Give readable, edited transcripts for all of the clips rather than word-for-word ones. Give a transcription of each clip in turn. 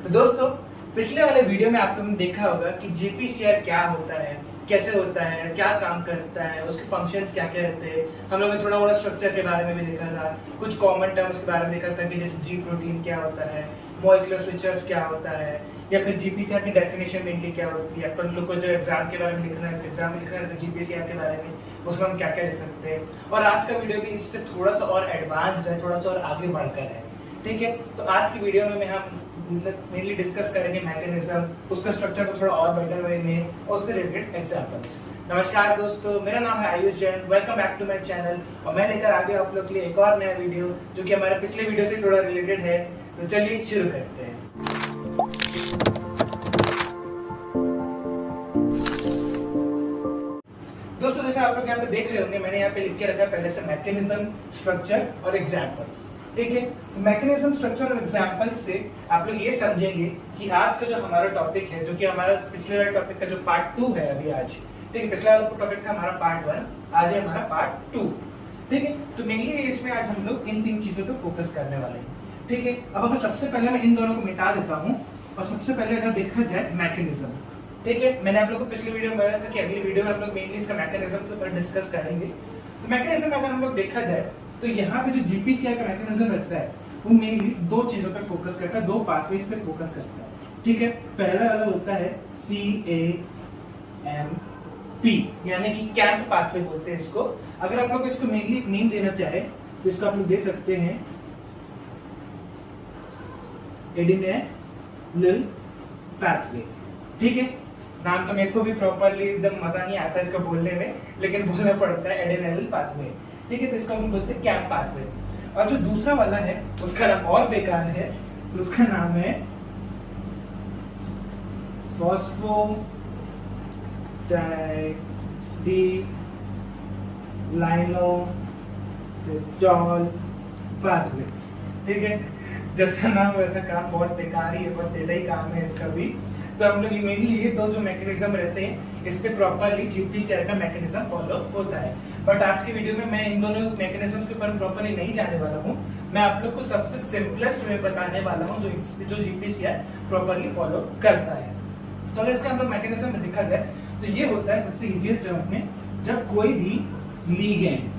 तो दोस्तों, पिछले वाले वीडियो में आप लोगों ने देखा होगा कि जीपीसीआर क्या होता है, कैसे होता है, क्या काम करता है, उसके फंक्शंस क्या क्या रहते हैं। हम लोगों ने थोड़ा मोड़ा स्ट्रक्चर के बारे में भी देखा था, कुछ कॉमन टर्म्स के बारे में देखा था कि जैसे जी प्रोटीन क्या होता है, मॉलिक्यूलर स्विचर्स क्या होता है, या फिर जीपीसीआर की डेफिनेशन मेनली क्या होती है। अपन लोग को जो एग्जाम के बारे में लिखना है, एग्जाम में लिखना है तो जीपीसीआर के बारे में उसमें हम क्या क्या लिख सकते हैं। और आज का वीडियो भी इससे थोड़ा सा और एडवांस्ड है, थोड़ा सा और आगे बढ़कर है। ठीक है, तो आज की वीडियो में हम मेनली डिस्कस करेंगे मैकेनिज्म, उसका स्ट्रक्चर को थोड़ा और बेटर वे में और उससे रिलेटेड एग्जांपल्स। नमस्कार दोस्तों, मेरा नाम है Ayush Jain. Welcome back to my channel. और मैं लेकर आ गया आप लोग के लिए एक और नया वीडियो जो कि हमारे पिछले वीडियो से थोड़ा रिलेटेड है। तो चलिए शुरू करते हैं। दोस्तों, जैसे आप लोग यहाँ पे देख रहे होंगे, मैंने यहाँ पे लिख के रखा है पहले से मैकेनिज्म, स्ट्रक्चर और एग्जांपल्स। ठीक है, मैकेनिज्म, स्ट्रक्चर और एग्जांपल से आप लोग ये समझेंगे कि आज का जो हमारा टॉपिक है, जो कि हमारा पिछले वाले टॉपिक का जो पार्ट 2 है अभी आज। ठीक है, पिछला वाला टॉपिक था हमारा पार्ट 1, आज है हमारा पार्ट 2। ठीक है, तो मेनली इसमें आज हम लोग इन तीन चीजों पे फोकस करने वाले हैं। ठीक है, अब अगर सबसे पहले मैं इन दोनों को मिटा देता हूँ और सबसे पहले अगर देखा जाए मैकेनिज्म। ठीक है, मैंने आप लोगों को पिछले वीडियो में बताया था कि अगली वीडियो में हम लोग मेनली इसका मैकेनिज्म के ऊपर डिस्कस करेंगे। तो मैकेनिज्म में अगर हम लोग देखा जाए तो यहाँ पे जो जीपीसीआर का मैकेनिज्म रहता है वो मेनली दो चीजों पे फोकस करता है, दो पाथवेज पे फोकस करता है। ठीक है, पहला वाला होता है CAMP, यानी कि कैंप पाथवे बोलते हैं इसको। अगर आप लोग इसको मेनली एक नेम देना चाहे तो इसको आप लोग दे सकते हैं एडेनियल पाथवे। ठीक है, नाम तो मेरे को भी प्रॉपर्ली एकदम मजा नहीं आता इसका बोलने में, लेकिन बोलना पड़ता है एडेनियल पाथवे। ठीक है, तो इसको हम बोलते हैं कैंप पाथवे। और जो दूसरा वाला है उसका नाम और बेकार है, उसका नाम है फॉस्फोडाइडिलाइनोसिटोल पाथवे। ठीक है, जैसा नाम वैसा काम, बहुत बेकार ही है, बहुत टेढ़ा ही काम है इसका भी। तो हम लोग मेनली ये दो जो मैकेनिज्म रहते हैं इस पे प्रॉपर्ली जीपीसीआर का मैकेनिज्म फॉलो होता है। बट आज की वीडियो में मैं इन दोनों मैकेनिज्म के ऊपर प्रॉपर्ली नहीं जाने वाला हूँ। मैं आप लोग को सबसे सिंपलेस्ट वे बताने वाला हूँ जो जीपीसीआर प्रॉपर्ली फॉलो करता है। तो अगर इसका हम लोग मैकेनिज्म में देखा जाए तो ये होता है सबसे इजीएस्ट टर्म में, जब कोई भी लीगेंड,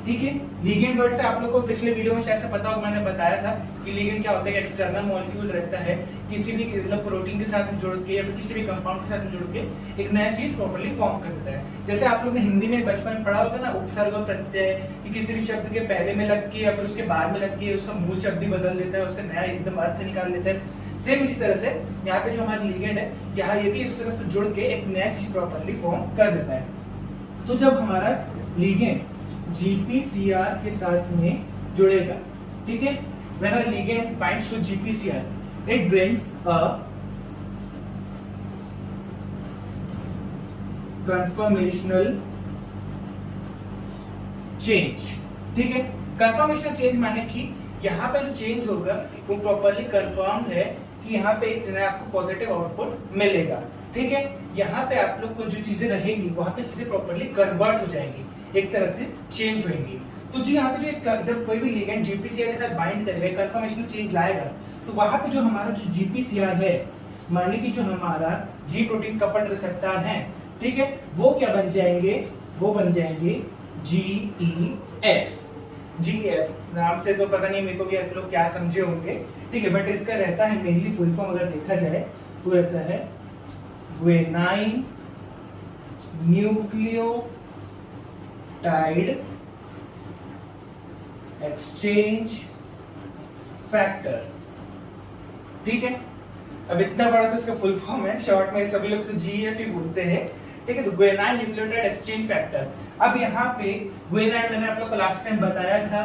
ठीक है, लीगेंड वर्ड से आप लोग को पिछले वीडियो में शायद से पता होगा, मैंने बताया था कि लीगेंड क्या होता है। एक्सटर्नल मॉलिक्यूल रहता है, किसी भी मतलब प्रोटीन के साथ जुड़ के या फिर किसी भी कंपाउंड के साथ जुड़ के एक नया चीज प्रॉपर्ली फॉर्म करता है। जैसे आप लोग ने हिंदी में बचपन में पढ़ा होगा ना, उपसर्ग और प्रत्यय, कि किसी भी शब्द के पहले में लग के या फिर उसके बाद में लग के उसका मूल शब्द ही बदल देता है, उसका नया एकदम अर्थ निकाल देता है। सेम इसी तरह से यहाँ पे जो हमारा लीगेंड है, यहाँ ये भी इस तरह से जुड़ के एक नया चीज प्रॉपर्ली फॉर्म कर देता है। तो जब हमारा लीगेंड जीपीसीआर के साथ में जुड़ेगा, ठीक है, when a ligand binds to GPCR it brings a conformational change। ठीक है, conformational change माने कि यहाँ पे जो चेंज होगा वो प्रॉपर्ली कंफर्म्ड है कि यहाँ पे एक आपको पॉजिटिव आउटपुट मिलेगा। ठीक है, यहाँ पे आप लोग को जो चीजें रहेंगी वहां पे चीजें प्रॉपर्ली कन्वर्ट हो जाएंगी, एक तरह से चेंज होंगी। तो जी यहाँ पे जो जब कोई भी लिगेंड जीपीसीआर के साथ बाइंड करेगा, कंफर्मेशनल चेंज लाएगा, तो वहां पे जो हमारा जो जीपीसीआर है, माने कि जो हमारा जी प्रोटीन कपल्ड रिसेप्टर है, ठीक है, वो क्या बन जाएंगे, वो बन जाएंगे GEF। GEF नाम से तो पता नहीं मेरे को भी आप लोग क्या समझे होंगे। ठीक है, बट इसका रहता है मेनली फुल फॉर्म अगर देखा जाए वो रहता है ग्वेनाइन न्यूक्लियोटाइड एक्सचेंज फैक्टर। ठीक है, अब इतना बड़ा तो इसका फुल फॉर्म है, शॉर्ट में सभी लोग GEF ही बोलते हैं। ठीक है, तो ग्वेनाइन न्यूक्लियोटाइड एक्सचेंज फैक्टर। अब यहाँ पे ग्वेनाइन मैंने आप लोग को लास्ट टाइम बताया था,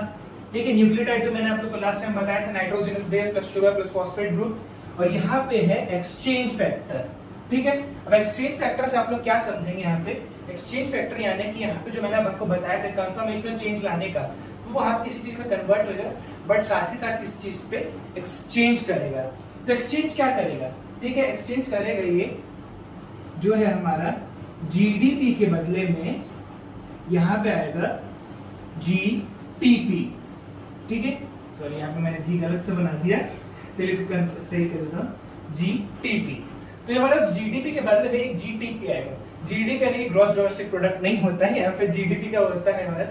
ठीक है, न्यूक्लियोटाइड भी मैंने आप लोग को लास्ट टाइम बताया था, nitrogenous base plus sugar plus phosphate group, और यहाँ पे है एक्सचेंज फैक्टर। ठीक है, अब एक्सचेंज फैक्टर से आप लोग क्या समझेंगे, यहाँ पे एक्सचेंज फैक्टर यानी कि यहाँ पे जो मैंने आपको बताया था कंफर्मेशनल चेंज लाने का, तो वो आप किसी चीज में कन्वर्ट होगा बट साथ ही साथ किसी चीज पे एक्सचेंज करेगा। तो एक्सचेंज क्या करेगा, ठीक है, एक्सचेंज करेगा ये जो है हमारा जीडीपी के बदले में यहाँ पे आएगा जीटीपी। ठीक है, सॉरी यहाँ पे मैंने जी गलत से बना दिया, चलिए सही कर देता हूँ, GTP। तो ये हमारा GDP के बदले में एक GTP आएगा। GDP यानी कि ग्रॉस डोमेस्टिक प्रोडक्ट नहीं होता है, यहाँ पे GDP का होता है हमारा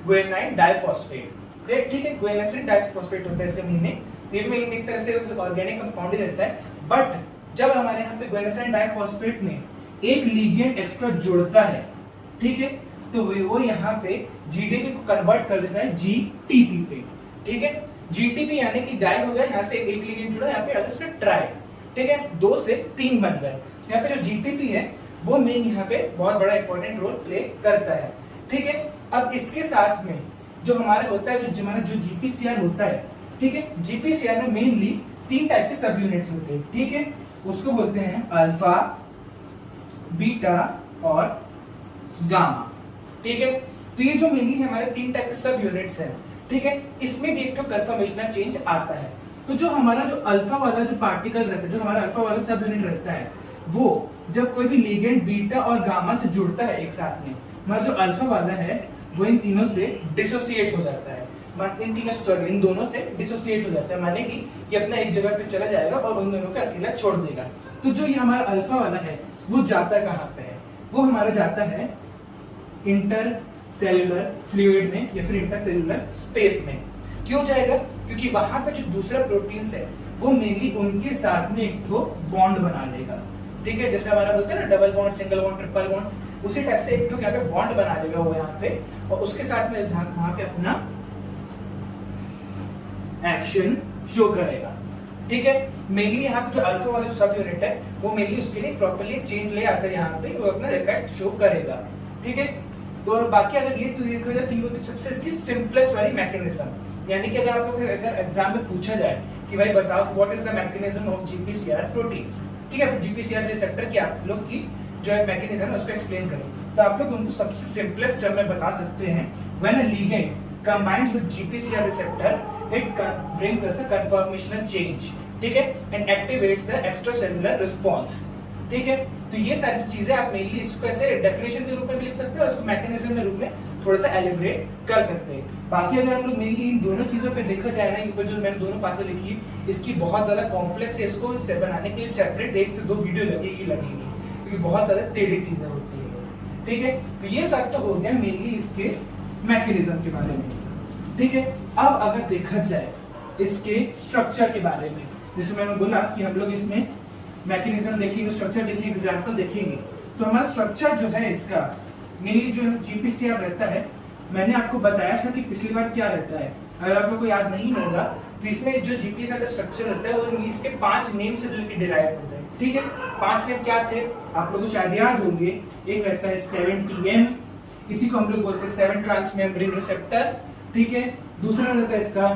गुआनिन डाइफॉस्फेट। ठीक है, गुआनिन डाइफॉस्फेट होता है इसके मीनिंग। ये में एक तरह से ऑर्गेनिक कंपाउंड ही रहता है, बट जब हमारे यहाँ पे गुआनिन डाइफॉस्फेट में एक लिगेंड एक्स्ट्रा जुड़ता है, ठीक है, तो वो यहाँ पे GDP को कन्वर्ट कर देता है GTP पे। ठीक है, GTP यानी कि डाई हो गया, यहाँ से एक लिगेंड जुड़ा, यहाँ पे अगेंस्ट ट्राई, ठीक है, 2 से 3 बन गए। यहाँ पे जो GTP है वो मेन यहाँ पे बहुत बड़ा इंपॉर्टेंट रोल प्ले करता है। ठीक है, अब इसके साथ में जो हमारा होता है, जो हमारा जो GPCR होता है, ठीक है, GPCR में मेनली 3 टाइप के सब यूनिट्स होते हैं। ठीक है, उसको बोलते हैं अल्फा, बीटा और गामा। ठीक है, तो ये जो मेनली हमारे 3 टाइप के सब यूनिट्स हैं, ठीक है, इसमें भी एक तो कन्फर्मेशनल चेंज आता है। तो जो हमारा जो अल्फा वाला जो पार्टिकल रहता है, जो हमारा अल्फा वाला सब यूनिट रहता है, वो जब कोई भी लिगेंड बीटा और गामा से जुड़ता है एक साथ में, हमारा जो अल्फा वाला है वो इन तीनों से डिसोसिएट हो जाता है, इन दोनों से डिसोसिएट हो जाता है, माने कि ये अपना एक जगह पे चला जाएगा और उन दोनों को अकेला छोड़ देगा। तो जो ये हमारा अल्फा वाला है वो जाता कहाँ पे है? वो हमारा जाता है इंटर सेलुलर फ्लूइड में या फिर इंटरसेलुलर स्पेस में। क्यों जाएगा? क्योंकि वहां पे जो दूसरा प्रोटीन्स है वो मेनली उनके साथ में एक ठो बॉन्ड बना लेगा। ठीक है, जैसे हमारा बोलते हैं ना double bond, single bond, triple bond, उसी टाइप से एक ठो यहाँ पे बॉन्ड बना लेगा वो यहाँ पे, और उसके साथ में वहां पे अपना एक्शन शो करेगा। ठीक है, मेनली यहाँ पे जो अल्फा वाला सब यूनिट है वो मेनली उसके लिए प्रॉपर्ली चेंज ले आता है, यहाँ पे वो अपना इफेक्ट शो करेगा। ठीक है, तो बाकी अगर ये तो देखा जाए तो ये होती सबसे इसकी सिंपलेस्ट वाली मैकेनिज्म। यानी कि अगर आप लोग अगर एग्जाम में पूछा जाए कि भाई बताओ what is the mechanism of GPCR proteins, ठीक है, GPCR रिसेप्टर की आप लोग की जो है मैकेनिज्म है उसको एक्सप्लेन करो, तो आप लोग उनको सबसे सिंपलेस्ट टर्म में बता सकते हैं, when a ligand combines with GPCR receptor it brings us a conformational change, ठीक है, and activates the extracellular response। ठीक है, तो ये सारी चीजें आप मेनली इसको ऐसे डेफिनेशन के रूप में भी लिख सकते हो और इसको मैकेनिज्म के रूप में थोड़ा सा एलिब्रेट कर सकते हैं। बाकी अगर हम लोग मेनली इन दोनों चीजों पे देखा जाए ना, ऊपर जो मैंने दोनों बातें लिखी इसकी बहुत ज्यादा कॉम्प्लेक्स है, इसको बनाने के लिए सेपरेट 1 से 2 वीडियो लगेगी क्योंकि बहुत ज्यादा टेढ़ी चीजें होती है। ठीक है, तो ये सब तो हो गया मेनली इसके मैकेनिज्म के बारे में। ठीक है, अब अगर देखा जाए इसके स्ट्रक्चर के बारे में, जैसे मैंने बोला कि हम लोग इसमें मैकेनिज्म देखेंगे, स्ट्रक्चर देखेंगे, एग्जांपल देखेंगे, तो हमारा स्ट्रक्चर जो है इसका मेनली जो GPCR रहता है, मैंने आपको बताया था कि पिछली बार क्या रहता है, अगर आप लोग को याद नहीं होगा तो इसमें जो GPCR का स्ट्रक्चर रहता है वो इंग्लिश के 5 नेम से डिराइव होता है। ठीक है, 5 नेम क्या थे आप लोगों को शायद याद होंगे। एक रहता है 7TM, इसी को हम लोग बोलते हैं 7 ट्रांसमेम्ब्रेन रिसेप्टर। ठीक है, दूसरा रहता है इसका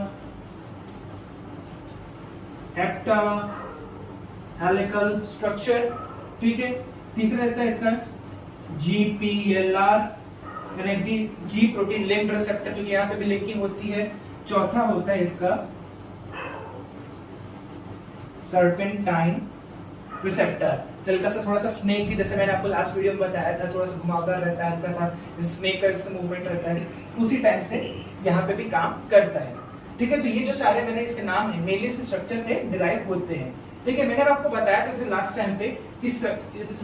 हेप्टा हेलिकल स्ट्रक्चर। ठीक है, तीसरा रहता है इसका GPLR यानी कि G प्रोटीन लिंक्ड रिसेप्टर, क्योंकि यहाँ पे भी लिंकिंग होती है। चौथा होता है इसका सर्पेंटाइन रिसेप्टर, हल्का सा थोड़ा सा स्नेक की, जैसे मैंने आपको लास्ट वीडियो में बताया था, थोड़ा सा घुमावदार रहता है, हल्का सा स्नेक का मूवमेंट रहता है, उसी टाइम से यहाँ पे भी काम करता है। ठीक है, तो ये जो सारे मैंने इसके नाम है मेनली से स्ट्रक्चर से डिराइव होते हैं। ठीक है, मैंने आपको बताया था लास्ट टाइम पे कि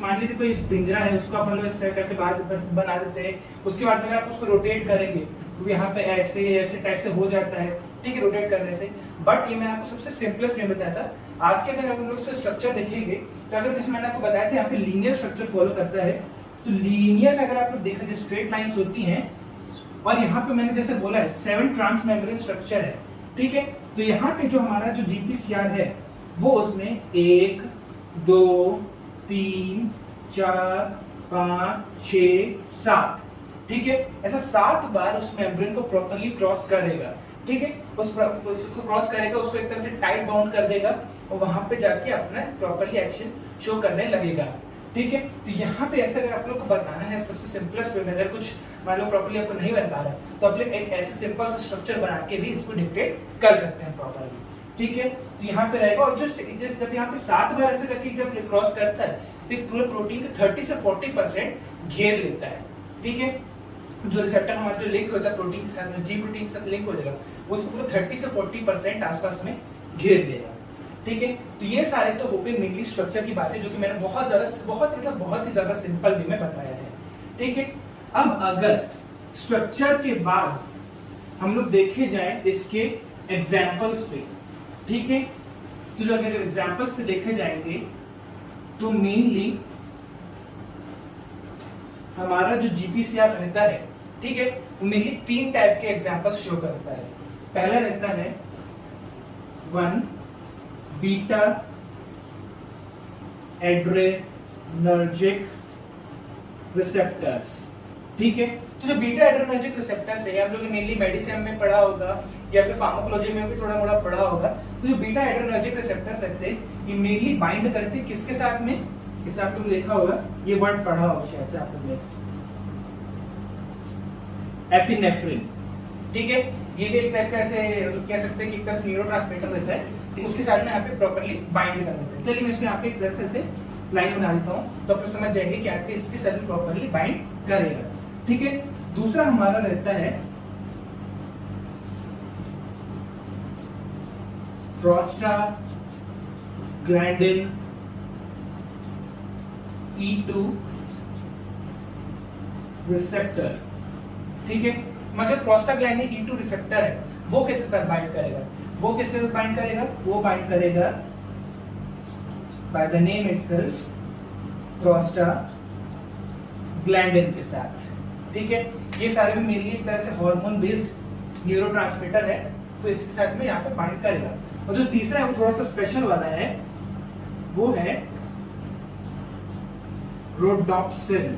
मान लीजिए कोई पिंजरा है, उसको अपन लोग इस तरह करके बाद बना देते हैं, उसके बाद में आप उसको रोटेट करेंगे तो यहाँ पे ऐसे टाइप से हो जाता है। ठीक है, रोटेट करने से, बट ये मैंने आपको सबसे सिंपलेस्ट में बताया था। आज के अगर हम लोग से स्ट्रक्चर देखेंगे तो अगर जैसे मैंने आपको बताया था यहाँ पे लीनियर स्ट्रक्चर फॉलो करता है, तो लीनियर में अगर आप लोग देखा जाए स्ट्रेट लाइंस होती हैं, और यहाँ पे मैंने जैसे बोला है 7 ट्रांसमेम्ब्रेन स्ट्रक्चर है। ठीक है, तो यहाँ पे जो हमारा जो GPCR है वो उसमें 1 2 3 4 5 6 7, ठीक है, ऐसा 7 बार उस मेम्ब्रेन को प्रॉपर्ली क्रॉस करेगा। ठीक है, उसको क्रॉस करेगा, उसको एक तरह से टाइट बाउंड कर देगा और वहां पे जाके अपना प्रॉपर्ली एक्शन शो करने लगेगा। ठीक है, तो यहाँ पे ऐसा अगर आप लोग को बताना है सबसे सिंपलेस्ट वे में, अगर कुछ मान लो प्रॉपर्ली आपको नहीं बन पा रहा है तो आप लोग एक ऐसे सिंपल सा स्ट्रक्चर बना के भी इसको डिक्टेट कर सकते हैं प्रॉपर्ली। ठीक है, तो यहाँ पे रहेगा, और जो जब यहाँ पे 7 बार ऐसे करके जब क्रॉस करता है तो पूरे प्रोटीन का 30 से 40% घेर लेता है। ठीक है, जो रिसेप्टर हमारा जो लिंक होता है प्रोटीन के साथ में, G प्रोटीन के साथ लिंक हो जाएगा, वो पूरा 30 से 40% आसपास में घेर लेगा। ठीक है, तो ये सारे तो हो गए मेनली स्ट्रक्चर की बातें, जो कि मैंने बहुत ही ज्यादा सिंपल वे में बताया है। ठीक है, अब अगर स्ट्रक्चर के बाद हम लोग देखे जाए इसके एग्जाम्पल्स पे, ठीक है, तो जो अगर एग्जाम्पल्स पे देखे जाएंगे तो मेनली हमारा जो जीपीसीआर रहता है, ठीक है, वो मेनली 3 टाइप के एग्जाम्पल्स शो करता है। पहला रहता है 1 बीटा एड्रेनर्जिक रिसेप्टर्स। ठीक है, तो जो बीटा एड्रेनर्जिक रिसेप्टर्स है, आप लोग मेनली मेडिसिन में पढ़ा होगा या फिर फार्माकोलॉजी में भी थोड़ा मोड़ा पढ़ा होगा। तो जो बीटा एड्रेनर्जिक रिसेप्टर्स रहते हैं, ये मेनली बाइंड करते हैं किसके साथ में, इसे आप लोग देखा होगा, ये वर्ड पढ़ा होगा शायद से आप लोग ने, एपिनेफ्रिन। ठीक है, ये भी एक टाइप का ऐसे कह सकते हैं कि एक तरह से न्यूरोट्रांसमीटर रहता है, उसके साथ में यहाँ पे प्रॉपर्ली बाइंड कर देते हैं। चलिए मैं इसको यहाँ पे एक तरह से लाइन बना देता हूँ, तो आप लोग समझ जाएंगे कि आपके इसके साथ प्रॉपर्ली बाइंड करेगा। ठीक है, दूसरा हमारा रहता है प्रोस्टाग्लैंडिन E2 रिसेप्टर। ठीक है, मतलब प्रोस्टाग्लैंडिन E2 रिसेप्टर है, वो किसके साथ बाइंड करेगा, वो किसके साथ बाइंड करेगा, वो बाइंड करेगा by the name itself prostaglandin के साथ। ठीक है, ये सारे भी मेनली एक तरह से हार्मोन बेस्ड न्यूरोट्रांसमीटर है, तो इसके साथ में यहाँ पे बाइंड करेगा। और जो तीसरा है वो थोड़ा सा स्पेशल वाला है, वो है रोडोप्सिन।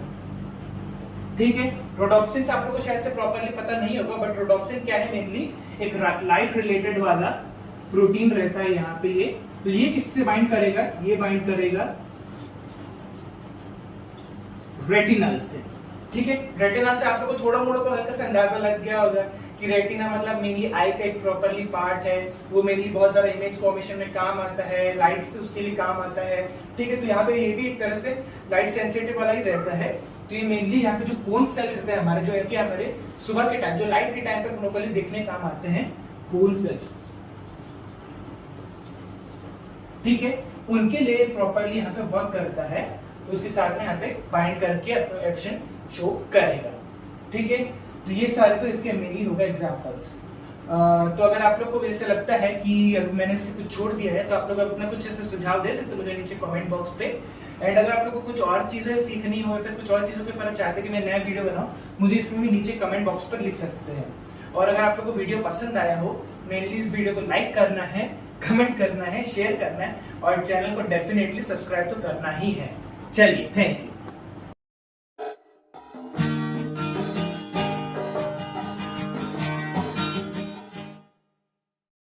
ठीक है, रोडोप्सिन से आप लोगों को शायद से प्रॉपर्ली पता नहीं होगा, बट रोडोप्सिन क्या है, मेनली एक लाइट रिलेटेड वाला प्रोटीन रहता है यहाँ पे ये। तो ये किससे बाइंड करेगा, ये बाइंड करेगा रेटिनल से। ठीक है, रेटिना से आप लोगों को थोड़ा मोड़ा तो हल्का सा अंदाजा लग गया होगा कि रेटिना मतलब मेनली आई का एक प्रॉपर्ली पार्ट है, वो मेनली बहुत सारा इमेज फॉर्मेशन में काम आता है, लाइट से उसके लिए काम आता है। ठीक है, तो यहाँ पे ये भी एक तरह से लाइट सेंसिटिव वाला ही रहता है। तो ये मेनली यहाँ पे जो कोन सेल्स रहते हैं हमारे, जो है कि हमारे सुबह के टाइम, जो लाइट के टाइम पे प्रॉपर्ली दिखने काम आते हैं, कोन सेल्स। ठीक है, उनके लिए प्रॉपर्ली यहाँ पे वर्क करता है, तो उसके साथ में यहाँ पे बाइंड करके अपना एक्शन शो करेगा। ठीक है, तो ये सारे तो इसके मेनली होगा एग्जांपल्स। तो अगर आप लोग को वैसे लगता है कि अगर मैंने इससे कुछ छोड़ दिया है, तो आप लोग अपना कुछ ऐसे सुझाव दे सकते हो मुझे नीचे कमेंट बॉक्स पे। एंड अगर आप लोग को कुछ और चीजें सीखनी हो, फिर कुछ और चीजों के ऊपर चाहते कि मैं नया वीडियो बनाऊं, मुझे इसमें भी नीचे कमेंट बॉक्स पर लिख सकते हैं। और अगर आप लोग को वीडियो पसंद आया हो, मेनली इस वीडियो को लाइक करना है, कमेंट करना है, शेयर करना है, और चैनल को डेफिनेटली सब्सक्राइब तो करना ही है। चलिए, थैंक यू।